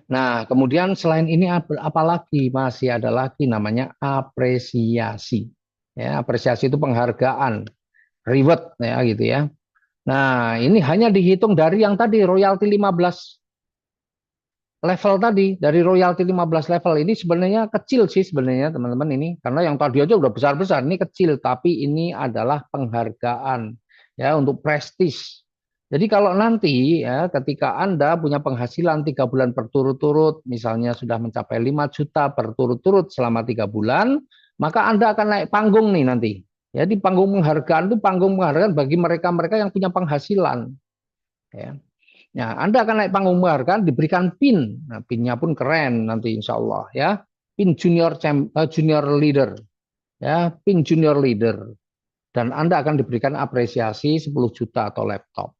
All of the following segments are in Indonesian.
Nah, kemudian selain ini apa lagi? Masih ada lagi namanya apresiasi. Ya, apresiasi itu penghargaan, reward ya gitu ya. Nah, ini hanya dihitung dari yang tadi royalti 15 level tadi, dari royalti 15 level ini sebenarnya kecil sih sebenarnya teman-teman ini, karena yang tadi aja udah besar-besar, ini kecil, tapi ini adalah penghargaan ya untuk prestis. Jadi kalau nanti ya ketika Anda punya penghasilan 3 bulan berturut-turut, misalnya sudah mencapai 5 juta berturut-turut selama 3 bulan, maka Anda akan naik panggung nih nanti. Jadi panggung penghargaan itu panggung penghargaan bagi mereka-mereka yang punya penghasilan. Ya. Nah, Anda akan naik panggung penghargaan diberikan pin. Nah, pinnya pun keren nanti insya Allah ya. Pin junior leader ya, pin junior leader dan Anda akan diberikan apresiasi 10 juta atau laptop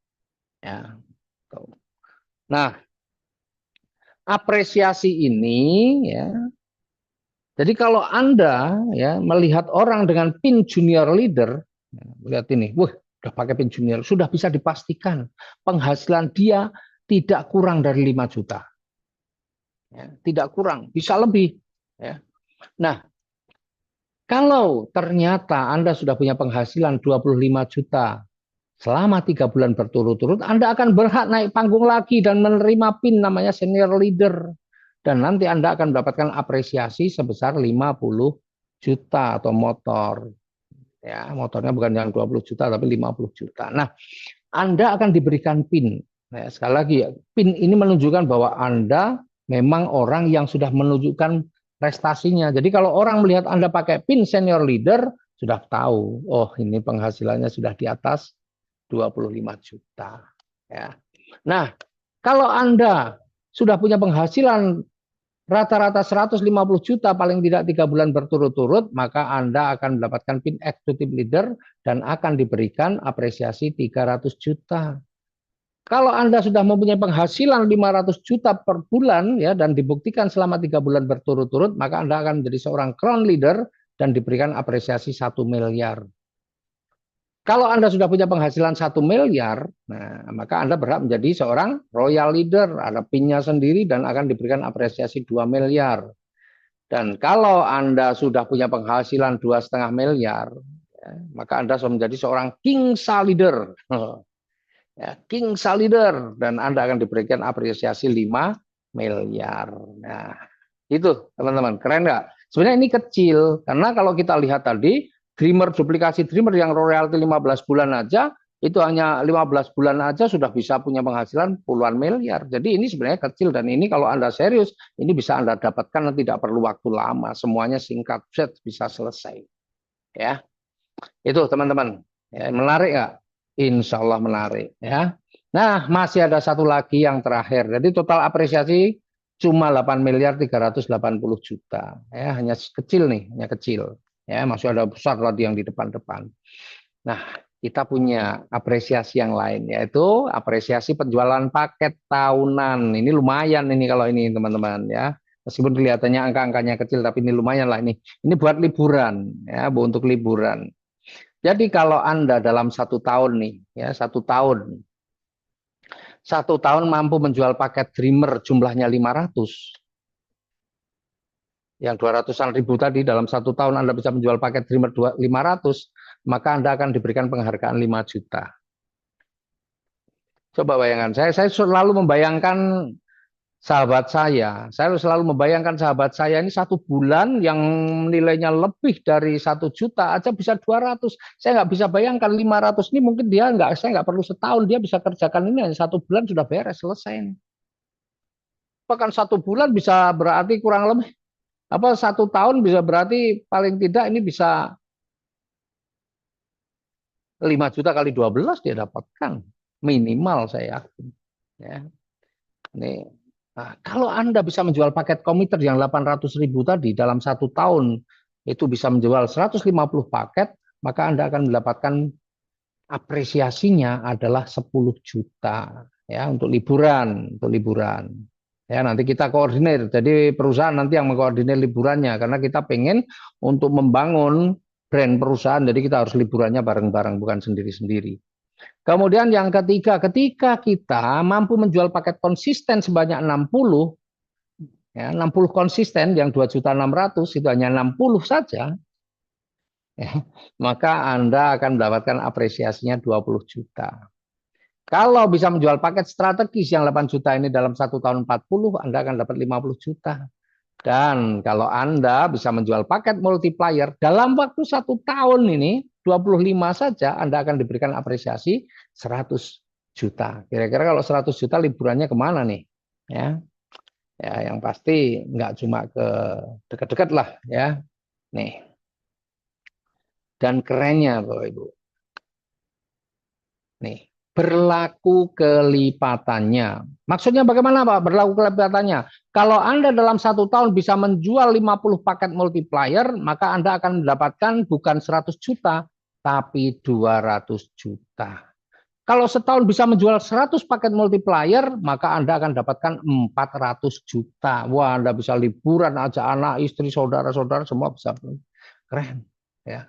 ya. Nah, apresiasi ini ya. Jadi kalau Anda ya melihat orang dengan pin junior leader, ya, lihat ini, wah, udah pakai pin junior, sudah bisa dipastikan penghasilan dia tidak kurang dari 5 juta. Ya, tidak kurang, bisa lebih. Ya. Nah, kalau ternyata Anda sudah punya penghasilan 25 juta selama 3 bulan berturut-turut, Anda akan berhak naik panggung lagi dan menerima PIN namanya senior leader. Dan nanti Anda akan mendapatkan apresiasi sebesar 50 juta atau motor. Ya, motornya bukan yang 20 juta tapi 50 juta. Nah, Anda akan diberikan PIN. Nah, sekali lagi, PIN ini menunjukkan bahwa Anda memang orang yang sudah menunjukkan prestasinya. Jadi kalau orang melihat Anda pakai PIN senior leader, sudah tahu, oh ini penghasilannya sudah di atas 25 juta. Ya. Nah, kalau Anda sudah punya penghasilan rata-rata 150 juta paling tidak 3 bulan berturut-turut, maka Anda akan mendapatkan PIN executive leader dan akan diberikan apresiasi 300 juta. Kalau Anda sudah mempunyai penghasilan 500 juta per bulan ya dan dibuktikan selama 3 bulan berturut-turut, maka Anda akan menjadi seorang crown leader dan diberikan apresiasi 1 miliar. Kalau Anda sudah punya penghasilan 1 miliar, nah, maka Anda berhak menjadi seorang royal leader, ada pinnya sendiri dan akan diberikan apresiasi 2 miliar. Dan kalau Anda sudah punya penghasilan 2,5 miliar, ya, maka Anda sudah menjadi seorang king leader. Ya, king leader dan Anda akan diberikan apresiasi 5 miliar. Nah, itu teman-teman, keren nggak? Sebenarnya ini kecil, karena kalau kita lihat tadi, Dreamer, duplikasi Dreamer yang royalti 15 bulan aja, itu hanya 15 bulan aja sudah bisa punya penghasilan puluhan miliar. Jadi ini sebenarnya kecil, dan ini kalau Anda serius, ini bisa Anda dapatkan dan tidak perlu waktu lama, semuanya singkat, bisa selesai. Ya, itu teman-teman. Ya, menarik nggak? Insya Allah menarik. Ya. Nah, masih ada satu lagi yang terakhir. Jadi total apresiasi cuma 8 miliar 380 juta. Ya, hanya kecil nih, hanya kecil. Ya, masih ada besar tadi yang di depan-depan. Nah, kita punya apresiasi yang lain, yaitu apresiasi penjualan paket tahunan. Ini lumayan ini kalau ini teman-teman ya. Meskipun kelihatannya angka-angkanya kecil, tapi ini lumayan lah ini. Ini buat liburan, ya, untuk liburan. Jadi kalau Anda dalam 1 tahun nih, ya 1 tahun mampu menjual paket Dreamer jumlahnya 500, yang 200-an ribu tadi dalam 1 tahun Anda bisa menjual paket Dreamer 500, maka Anda akan diberikan penghargaan 5 juta. Coba bayangkan, saya selalu membayangkan saya selalu membayangkan sahabat saya ini 1 bulan yang nilainya lebih dari 1 juta aja bisa 200. Saya nggak bisa bayangkan 500 ini mungkin dia nggak, saya nggak perlu setahun, dia bisa kerjakan ini hanya 1 bulan sudah beres selesai. Bahkan 1 bulan bisa berarti kurang lebih apa 1 tahun bisa berarti paling tidak ini bisa 5 juta kali 12 dia dapatkan minimal saya yakin. Ya. Ini, nah, kalau Anda bisa menjual paket komuter yang 800 ribu tadi dalam 1 tahun, itu bisa menjual 150 paket, maka Anda akan mendapatkan apresiasinya adalah 10 juta ya untuk liburan, untuk liburan. Ya, nanti kita koordinir. Jadi perusahaan nanti yang mengkoordinir liburannya karena kita pengen untuk membangun brand perusahaan. Jadi kita harus liburannya bareng-bareng bukan sendiri-sendiri. Kemudian yang ketiga, ketika kita mampu menjual paket konsisten sebanyak 60, ya, 60 konsisten, yang 2.600.000 itu hanya 60 saja, ya, maka Anda akan mendapatkan apresiasinya 20 juta. Kalau bisa menjual paket strategis yang 8 juta ini dalam 1 tahun 40, Anda akan dapat 50 juta. Dan kalau Anda bisa menjual paket multiplier dalam waktu 1 tahun ini, 25 saja, Anda akan diberikan apresiasi 100 juta. Kira-kira kalau 100 juta liburannya kemana nih? Ya, ya yang pasti nggak cuma ke dekat-dekat lah ya. Nih, dan kerennya Bapak Ibu. Nih, berlaku kelipatannya. Maksudnya bagaimana Pak berlaku kelipatannya? Kalau Anda dalam 1 tahun bisa menjual 50 paket multiplier, maka Anda akan mendapatkan bukan 100 juta, tapi 200 juta. Kalau setahun bisa menjual 100 paket multiplier, maka Anda akan dapatkan 400 juta. Wah, Anda bisa liburan aja, anak, istri, saudara-saudara, semua bisa. Keren. Ya.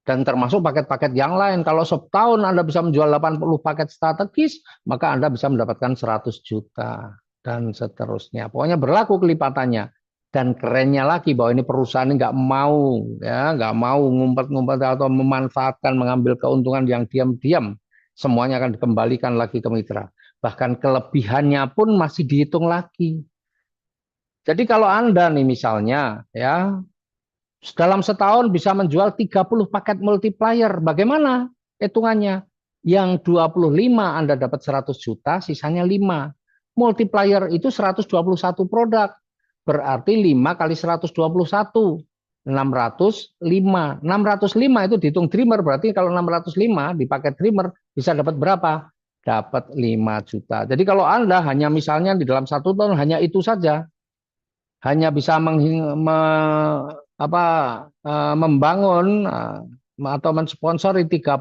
Dan termasuk paket-paket yang lain. Kalau setahun Anda bisa menjual 80 paket strategis, maka Anda bisa mendapatkan 100 juta. Dan seterusnya. Pokoknya berlaku kelipatannya. Dan kerennya lagi bahwa ini perusahaan ini nggak mau, ya, nggak mau ngumpet-ngumpet atau memanfaatkan, mengambil keuntungan yang diam-diam. Semuanya akan dikembalikan lagi ke mitra. Bahkan kelebihannya pun masih dihitung lagi. Jadi kalau Anda nih misalnya, ya, dalam setahun bisa menjual 30 paket multiplier. Bagaimana hitungannya? Yang 25 Anda dapat 100 juta, sisanya 5. Multiplier itu 121 produk. Berarti 5 kali 121. 605. 605 itu dihitung dreamer. Berarti kalau 605 di paket dreamer bisa dapat berapa? Dapat 5 juta. Jadi kalau Anda hanya misalnya di dalam 1 tahun hanya itu saja, hanya bisa membangun atau mensponsori 30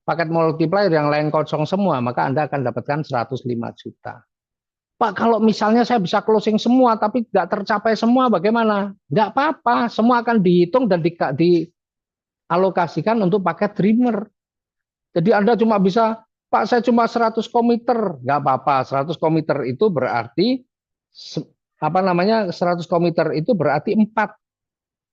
paket multiplier yang lain kosong semua, maka Anda akan dapatkan 105 juta. Pak, kalau misalnya saya bisa closing semua tapi nggak tercapai semua, bagaimana? Nggak apa-apa, semua akan dihitung dan dialokasikan untuk paket dreamer. Jadi Anda cuma bisa, Pak, saya cuma 100 komiter, nggak apa-apa. 100 komiter itu berarti 100 komiter itu berarti 4.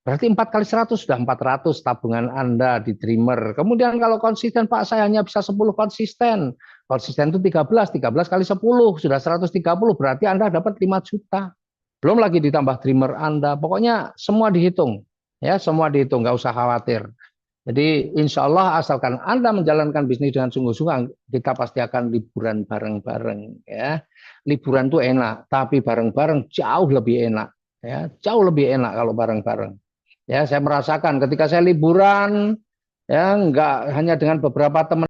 Berarti 4 kali 100 sudah 400 tabungan Anda di dreamer. Kemudian kalau konsisten, Pak, saya hanya bisa 10 konsisten. Konsisten itu 13 kali 10 sudah 130, berarti Anda dapat 5 juta. Belum lagi ditambah dreamer Anda. Pokoknya semua dihitung. Ya, semua dihitung, nggak usah khawatir. Jadi insya Allah asalkan Anda menjalankan bisnis dengan sungguh-sungguh, kita pasti akan liburan bareng-bareng. Ya, liburan itu enak, tapi bareng-bareng jauh lebih enak. Ya, jauh lebih enak kalau bareng-bareng. Ya, saya merasakan ketika saya liburan, ya nggak hanya dengan beberapa teman.